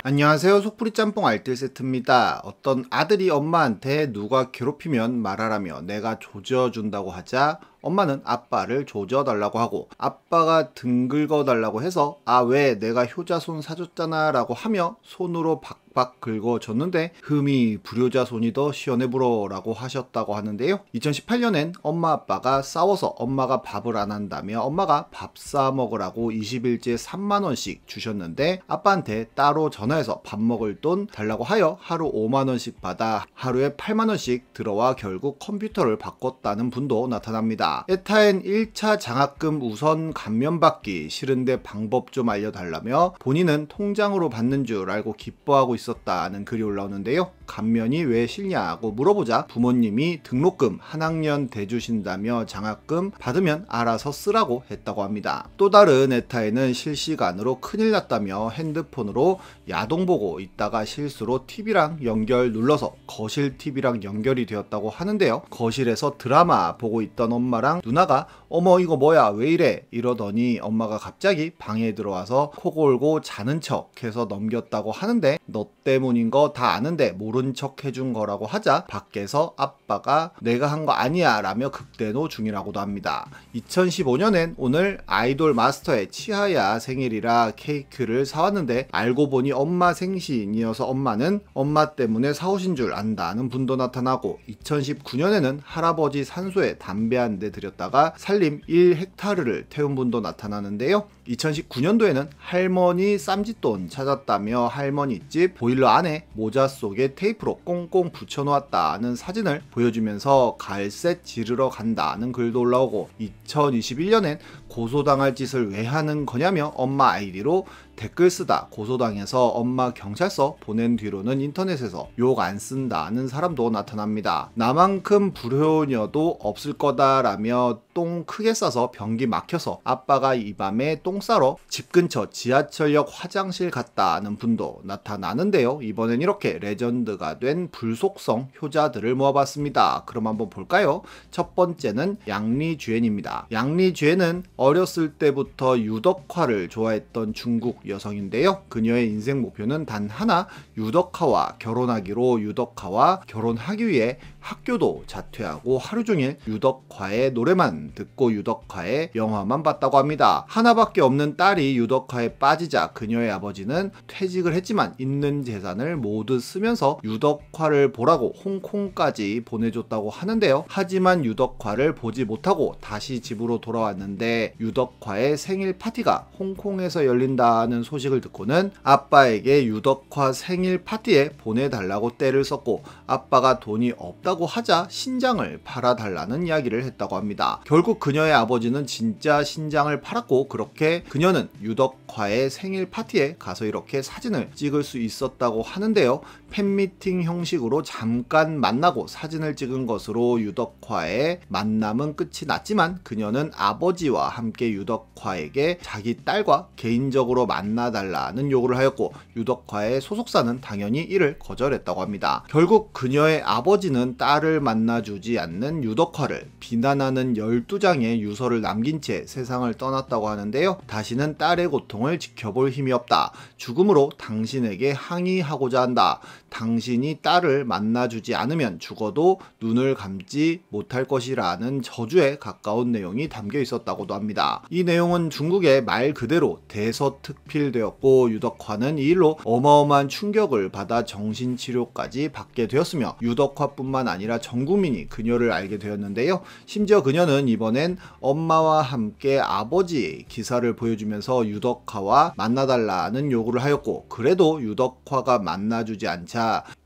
안녕하세요. 속풀이 짬뽕 알뜰 세트입니다. 어떤 아들이 엄마한테 누가 괴롭히면 말하라며 내가 조져준다고 하자 엄마는 아빠를 조져달라고 하고, 아빠가 등 긁어달라고 해서 왜 내가 효자손 사줬잖아 라고 하며 손으로 박박 긁어줬는데 흠이 불효자 손이 더 시원해 불어 라고 하셨다고 하는데요. 2018년엔 엄마 아빠가 싸워서 엄마가 밥을 안 한다며 엄마가 밥 사 먹으라고 20일째 3만원씩 주셨는데 아빠한테 따로 전화해서 밥 먹을 돈 달라고 하여 하루 5만원씩 받아 하루에 8만원씩 들어와 결국 컴퓨터를 바꿨다는 분도 나타납니다. 에타엔 1차 장학금 우선 감면받기 싫은데 방법 좀 알려달라며 본인은 통장으로 받는 줄 알고 기뻐하고 있었다는 글이 올라오는데요. 감면이 왜 싫냐고 물어보자 부모님이 등록금 한 학년 대주신다며 장학금 받으면 알아서 쓰라고 했다고 합니다. 또 다른 에타에는 실시간으로 큰일 났다며 핸드폰으로 야동 보고 있다가 실수로 TV랑 연결 눌러서 거실 TV랑 연결이 되었다고 하는데요. 거실에서 드라마 보고 있던 엄마랑 누나가 어머 이거 뭐야 왜 이래 이러더니 엄마가 갑자기 방에 들어와서 코 골고 자는 척 해서 넘겼다고 하는데 너 때문인 거 다 아는데 모른 척 해준 거라고 하자 밖에서 아빠가 내가 한 거 아니야 라며 극대노 중이라고도 합니다. 2015년엔 오늘 아이돌 마스터의 치아야 생일이라 케이크를 사왔는데 알고 보니 엄마 생신이어서 엄마는 엄마 때문에 사오신 줄 안다는 분도 나타나고, 2019년에는 할아버지 산소에 담배 한 대 들였다가 산림 1헥타르를 태운 분도 나타나는데요. 2019년도에는 할머니 쌈짓돈 찾았다며 할머니 집 보일러 안에 모자 속에 테이프로 꽁꽁 붙여놓았다는 사진을 보여주면서 갈색 지르러 간다는 글도 올라오고, 2021년엔 고소당할 짓을 왜 하는 거냐며 엄마 아이디로 댓글 쓰다 고소당해서 엄마 경찰서 보낸 뒤로는 인터넷에서 욕 안 쓴다는 사람도 나타납니다. 나만큼 불효녀도 없을 거다라며 똥 크게 싸서 변기 막혀서 아빠가 이 밤에 똥 싸러 집 근처 지하철역 화장실 갔다는 분도 나타나는데요. 이번엔 이렇게 레전드가 된 불속성 효자들을 모아봤습니다. 그럼 한번 볼까요? 첫 번째는 양리쥐엔입니다. 양리쥐엔은 어렸을 때부터 유덕화를 좋아했던 중국 여성인데요. 그녀의 인생 목표는 단 하나, 유덕화와 결혼하기로 유덕화와 결혼하기 위해 학교도 자퇴하고 하루 종일 유덕화의 노래만 듣고 유덕화의 영화만 봤다고 합니다. 하나밖에 없는 딸이 유덕화에 빠지자 그녀의 아버지는 퇴직을 했지만 있는 재산을 모두 쓰면서 유덕화를 보라고 홍콩까지 보내줬다고 하는데요. 하지만 유덕화를 보지 못하고 다시 집으로 돌아왔는데 유덕화의 생일 파티가 홍콩에서 열린다는 소식을 듣고는 아빠에게 유덕화 생일 파티에 보내달라고 떼를 썼고, 아빠가 돈이 없다고 하자 신장을 팔아달라는 이야기를 했다고 합니다. 결국 그녀의 아버지는 진짜 신장을 팔았고, 그렇게 그녀는 유덕화의 생일 파티에 가서 이렇게 사진을 찍을 수 있었다고 하는데요. 팬미팅 형식으로 잠깐 만나고 사진을 찍은 것으로 유덕화의 만남은 끝이 났지만 그녀는 아버지와 함께 유덕화에게 자기 딸과 개인적으로 만나달라는 요구를 하였고, 유덕화의 소속사는 당연히 이를 거절했다고 합니다. 결국 그녀의 아버지는 딸을 만나주지 않는 유덕화를 비난하는 12장의 유서를 남긴 채 세상을 떠났다고 하는데요. 다시는 딸의 고통을 지켜볼 힘이 없다. 죽음으로 당신에게 항의하고자 한다. 당신이 딸을 만나주지 않으면 죽어도 눈을 감지 못할 것이라는 저주에 가까운 내용이 담겨 있었다고도 합니다. 이 내용은 중국의 말 그대로 대서특필되었고, 유덕화는 이 일로 어마어마한 충격을 받아 정신치료까지 받게 되었으며 유덕화뿐만 아니라 전 국민이 그녀를 알게 되었는데요. 심지어 그녀는 이번엔 엄마와 함께 아버지의 기사를 보여주면서 유덕화와 만나달라는 요구를 하였고, 그래도 유덕화가 만나주지 않자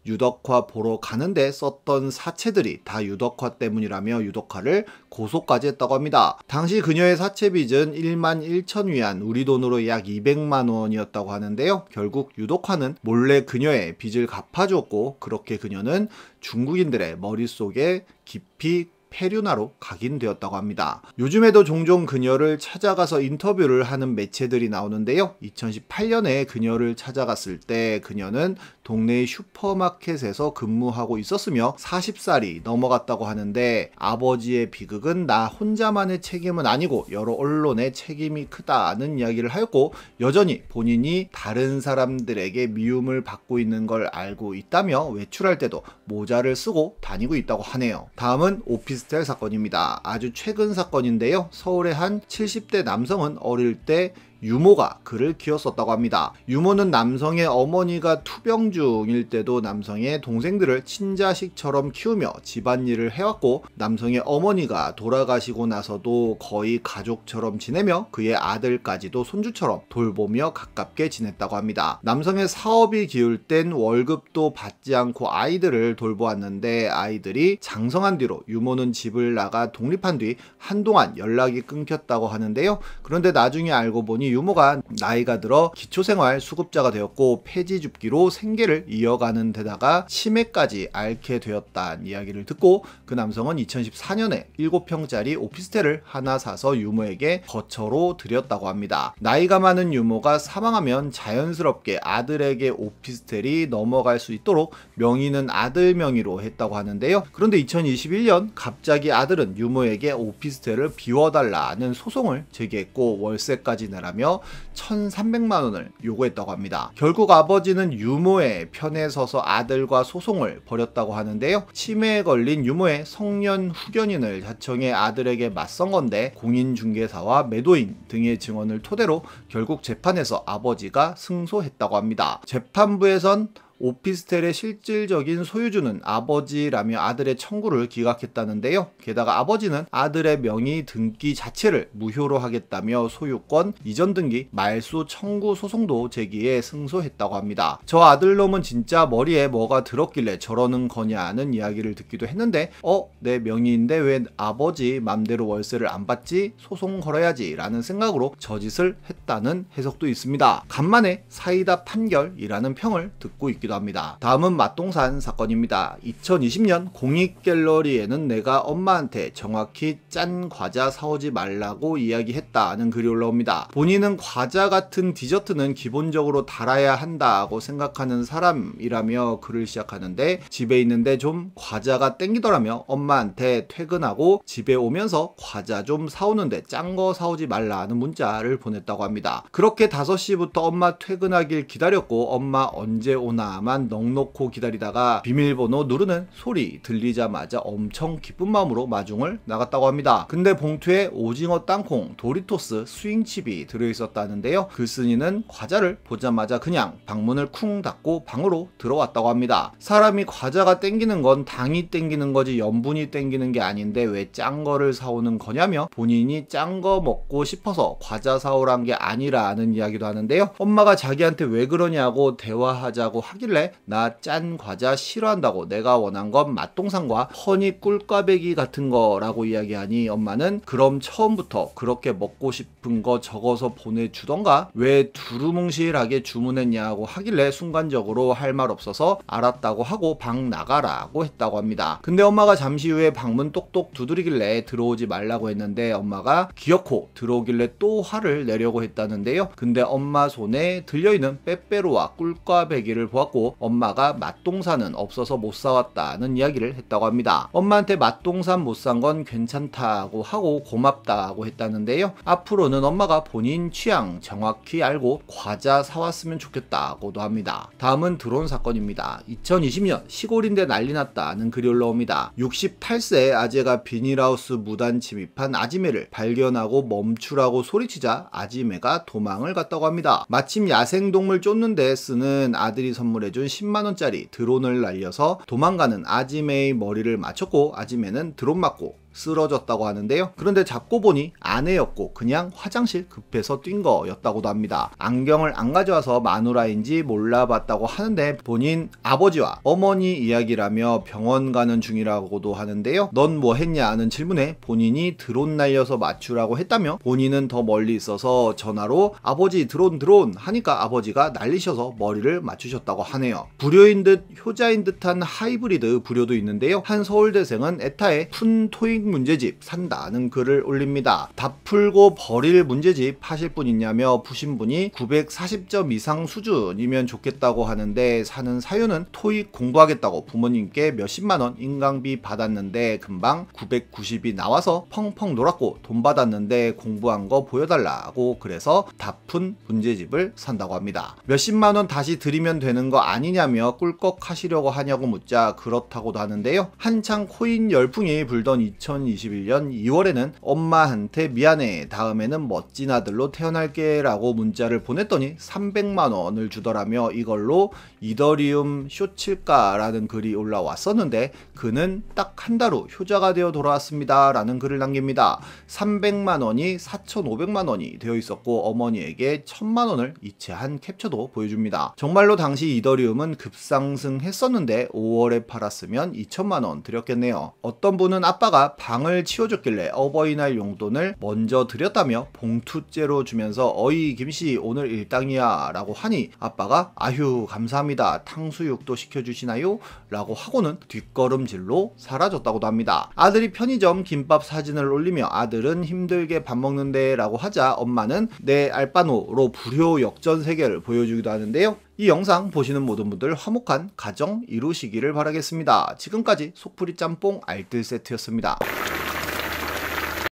유덕화 보러 가는데 썼던 사채들이 다 유덕화 때문이라며 유덕화를 고소까지 했다고 합니다. 당시 그녀의 사채 빚은 11,000위안, 우리 돈으로 약 200만 원이었다고 하는데요. 결국 유덕화는 몰래 그녀의 빚을 갚아주었고, 그렇게 그녀는 중국인들의 머릿속에 깊이 페류나로 각인되었다고 합니다. 요즘에도 종종 그녀를 찾아가서 인터뷰를 하는 매체들이 나오는데요. 2018년에 그녀를 찾아갔을 때 그녀는 동네의 슈퍼마켓에서 근무하고 있었으며 40살이 넘어갔다고 하는데, 아버지의 비극은 나 혼자만의 책임은 아니고 여러 언론의 책임이 크다는 이야기를 하였고, 여전히 본인이 다른 사람들에게 미움을 받고 있는 걸 알고 있다며 외출할 때도 모자를 쓰고 다니고 있다고 하네요. 다음은 오피스텔 사건입니다. 아주 최근 사건인데요. 서울의 한 70대 남성은 어릴 때 유모가 그를 키웠었다고 합니다. 유모는 남성의 어머니가 투병 중일 때도 남성의 동생들을 친자식처럼 키우며 집안일을 해왔고, 남성의 어머니가 돌아가시고 나서도 거의 가족처럼 지내며 그의 아들까지도 손주처럼 돌보며 가깝게 지냈다고 합니다. 남성의 사업이 기울 땐 월급도 받지 않고 아이들을 돌보았는데, 아이들이 장성한 뒤로 유모는 집을 나가 독립한 뒤 한동안 연락이 끊겼다고 하는데요. 그런데 나중에 알고 보니 유모가 나이가 들어 기초생활 수급자가 되었고, 폐지 줍기로 생계를 이어가는 데다가 치매까지 앓게 되었다는 이야기를 듣고, 그 남성은 2014년에 7평짜리 오피스텔을 하나 사서 유모에게 거처로 드렸다고 합니다. 나이가 많은 유모가 사망하면 자연스럽게 아들에게 오피스텔이 넘어갈 수 있도록 명의는 아들 명의로 했다고 하는데요. 그런데 2021년 갑자기 아들은 유모에게 오피스텔을 비워달라는 소송을 제기했고, 월세까지 내라며 1,300만 원을 요구했다고 합니다. 결국 아버지는 유모의 편에 서서 아들과 소송을 벌였다고 하는데요. 치매에 걸린 유모의 성년 후견인을 자청해 아들에게 맞선 건데, 공인중개사와 매도인 등의 증언을 토대로 결국 재판에서 아버지가 승소했다고 합니다. 재판부에선 오피스텔의 실질적인 소유주는 아버지라며 아들의 청구를 기각했다는데요. 게다가 아버지는 아들의 명의 등기 자체를 무효로 하겠다며 소유권 이전 등기 말소 청구 소송도 제기해 승소했다고 합니다. 저 아들놈은 진짜 머리에 뭐가 들었길래 저러는 거냐는 이야기를 듣기도 했는데, 내 명의인데 왜 아버지 맘대로 월세를 안 받지? 소송 걸어야지 라는 생각으로 저짓을 했다는 해석도 있습니다. 간만에 사이다 판결이라는 평을 듣고 있기도 합니다. 다음은 맛동산 사건입니다. 2020년 공익갤러리에는 내가 엄마한테 정확히 짠 과자 사오지 말라고 이야기했다는 글이 올라옵니다. 본인은 과자 같은 디저트는 기본적으로 달아야 한다고 생각하는 사람이라며 글을 시작하는데, 집에 있는데 좀 과자가 땡기더라며 엄마한테 퇴근하고 집에 오면서 과자 좀 사오는데 짠 거 사오지 말라는 문자를 보냈다고 합니다. 그렇게 5시부터 엄마 퇴근하길 기다렸고, 엄마 언제 오나만 넋놓고 기다리다가 비밀번호 누르는 소리 들리자마자 엄청 기쁜 마음으로 마중을 나갔다고 합니다. 근데 봉투에 오징어 땅콩, 도리토스, 스윙칩이 들어있었다는데요. 글쓴이는 과자를 보자마자 그냥 방문을 쿵 닫고 방으로 들어왔다고 합니다. 사람이 과자가 땡기는 건 당이 땡기는 거지 염분이 땡기는 게 아닌데 왜 짠 거를 사오는 거냐며, 본인이 짠 거 먹고 싶어서 과자 사오란 게 아니라는 이야기도 하는데요. 엄마가 자기한테 왜 그러냐고 대화하자고 하길래 나 짠 과자 싫어한다고, 내가 원한 건 맛동산과 허니 꿀꽈배기 같은 거라고 이야기하니, 엄마는 그럼 처음부터 그렇게 먹고 싶은 거 적어서 보내주던가 왜 두루뭉실하게 주문했냐고 하길래 순간적으로 할 말 없어서 알았다고 하고 방 나가라고 했다고 합니다. 근데 엄마가 잠시 후에 방문 똑똑 두드리길래 들어오지 말라고 했는데, 엄마가 기어코 들어오길래 또 화를 내려고 했다는데요. 근데 엄마 손에 들려있는 빼빼로와 꿀꽈배기를 보았고, 엄마가 맛동산은 없어서 못 사왔다는 이야기를 했다고 합니다. 엄마한테 맛동산 못 산 건 괜찮다고 하고 고맙다고 했다는데요. 앞으로는 엄마가 본인 취향 정확히 알고 과자 사왔으면 좋겠다고도 합니다. 다음은 드론 사건입니다. 2020년 시골인데 난리 났다는 글이 올라옵니다. 68세 아재가 비닐하우스 무단 침입한 아지매를 발견하고 멈추라고 소리치자 아지매가 도망을 갔다고 합니다. 마침 야생동물 쫓는데 쓰는 아들이 선물해준 10만원짜리 드론을 날려서 도망가는 아지매의 머리를 맞췄고, 아지매는 드론 맞고 쓰러졌다고 하는데요. 그런데 잡고 보니 아내였고 그냥 화장실 급해서 뛴 거였다고도 합니다. 안경을 안 가져와서 마누라인지 몰라봤다고 하는데, 본인 아버지와 어머니 이야기라며 병원 가는 중이라고도 하는데요. 넌 뭐 했냐 하는 질문에 본인이 드론 날려서 맞추라고 했다며, 본인은 더 멀리 있어서 전화로 아버지 드론 하니까 아버지가 날리셔서 머리를 맞추셨다고 하네요. 불효인 듯 효자인 듯한 하이브리드 불효도 있는데요. 한 서울대생은 에타에 푼 토익 토익 문제집 산다는 글을 올립니다. 다 풀고 버릴 문제집 하실 분 있냐며 푸신 분이 940점 이상 수준이면 좋겠다고 하는데, 사는 사유는 토익 공부하겠다고 부모님께 몇십만원 인강비 받았는데 금방 990이 나와서 펑펑 놀았고 돈 받았는데 공부한 거 보여달라고, 그래서 다 푼 문제집을 산다고 합니다. 몇십만원 다시 드리면 되는 거 아니냐며 꿀꺽 하시려고 하냐고 묻자 그렇다고도 하는데요. 한창 코인 열풍이 불던 2021년 2월에는 엄마한테 미안해, 다음에는 멋진 아들로 태어날게 라고 문자를 보냈더니 300만원을 주더라며 이걸로 이더리움 쇼칠까 라는 글이 올라왔었는데, 그는 딱 한 달 후 효자가 되어 돌아왔습니다 라는 글을 남깁니다. 300만원이 4,500만원이 되어 있었고 어머니에게 1000만원을 이체한 캡처도 보여줍니다. 정말로 당시 이더리움은 급상승했었는데 5월에 팔았으면 2천만원 드렸겠네요. 어떤 분은 아빠가 방을 치워줬길래 어버이날 용돈을 먼저 드렸다며 봉투째로 주면서 어이 김씨 오늘 일당이야 라고 하니 아빠가 아휴 감사합니다, 탕수육도 시켜주시나요? 라고 하고는 뒷걸음질로 사라졌다고도 합니다. 아들이 편의점 김밥 사진을 올리며 아들은 힘들게 밥 먹는데 라고 하자 엄마는 내 알바노로 불효 역전 세계를 보여주기도 하는데요. 이 영상 보시는 모든 분들 화목한 가정 이루시기를 바라겠습니다. 지금까지 속풀이 짬뽕 알뜰 세트였습니다.